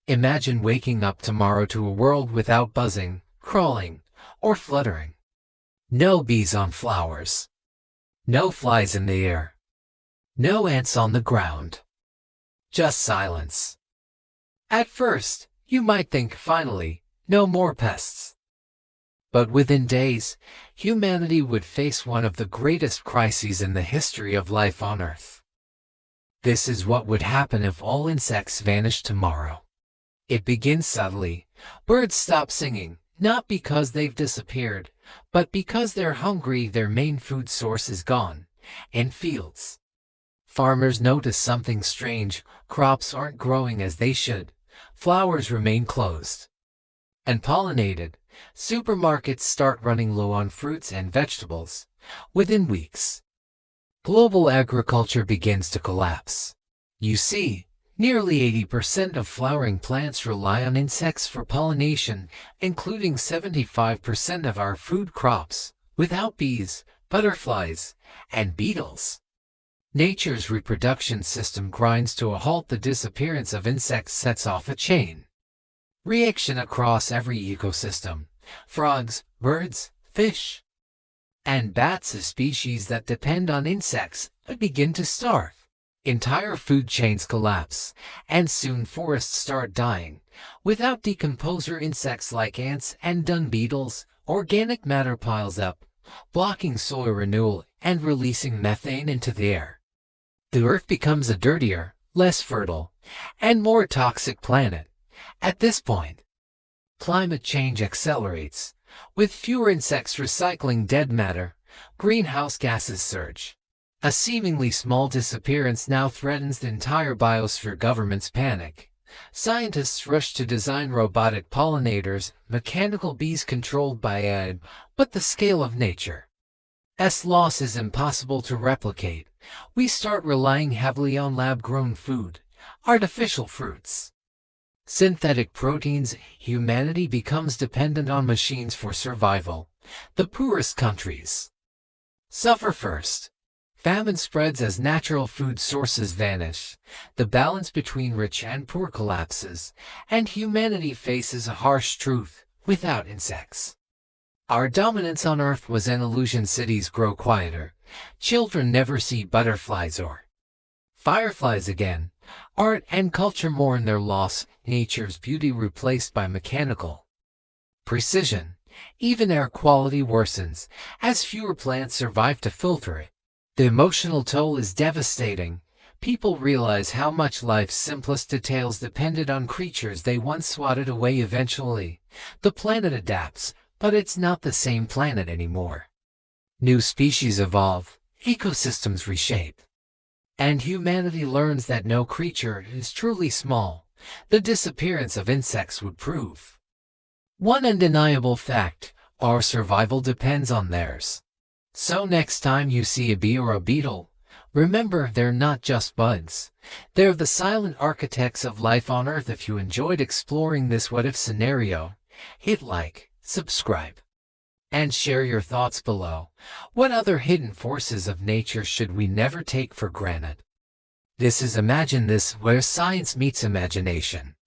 Imagine waking up tomorrow to a world without buzzing, crawling, or fluttering. No bees on flowers. No flies in the air. No ants on the ground. Just silence. At first, you might think, finally, no more pests. But within days, humanity would face one of the greatest crises in the history of life on Earth. This is what would happen if all insects vanished tomorrow. It begins subtly. Birds stop singing, not because they've disappeared, but because they're hungry. Their main food source is gone. And fields. Farmers notice something strange. Crops aren't growing as they should. Flowers remain closed. And pollinated. Supermarkets start running low on fruits and vegetables. Within weeks, global agriculture begins to collapse. You see, nearly 80% of flowering plants rely on insects for pollination, including 75% of our food crops. Without bees, butterflies, and beetles, nature's reproduction system grinds to a halt. The disappearance of insects sets off a chain reaction across every ecosystem. Frogs, birds, fish, and bats, a species that depend on insects, begin to starve. Entire food chains collapse, and soon forests start dying. Without decomposer insects like ants and dung beetles, organic matter piles up, blocking soil renewal and releasing methane into the air. The Earth becomes a dirtier, less fertile, and more toxic planet. At this point, climate change accelerates. With fewer insects recycling dead matter, greenhouse gases surge. A seemingly small disappearance now threatens the entire biosphere. Governments panic. Scientists rush to design robotic pollinators, mechanical bees controlled by AI, but the scale of nature's loss is impossible to replicate. We start relying heavily on lab-grown food, artificial fruits, synthetic proteins. Humanity becomes dependent on machines for survival. The poorest countries suffer first. Famine spreads as natural food sources vanish. The balance between rich and poor collapses, and humanity faces a harsh truth: without insects, our dominance on Earth was an illusion. Cities grow quieter. Children never see butterflies or fireflies again. Art and culture mourn their loss. Nature's beauty replaced by mechanical precision. Even air quality worsens, as fewer plants survive to filter it. The emotional toll is devastating. People realize how much life's simplest details depended on creatures they once swatted away. Eventually, the planet adapts, but it's not the same planet anymore. New species evolve, ecosystems reshape, and humanity learns that no creature is truly small. The disappearance of insects would prove one undeniable fact: our survival depends on theirs. So next time you see a bee or a beetle, remember, they're not just bugs. They're the silent architects of life on Earth. If you enjoyed exploring this what-if scenario, hit like, subscribe, and share your thoughts below. What other hidden forces of nature should we never take for granted? This is Imagine This, where science meets imagination.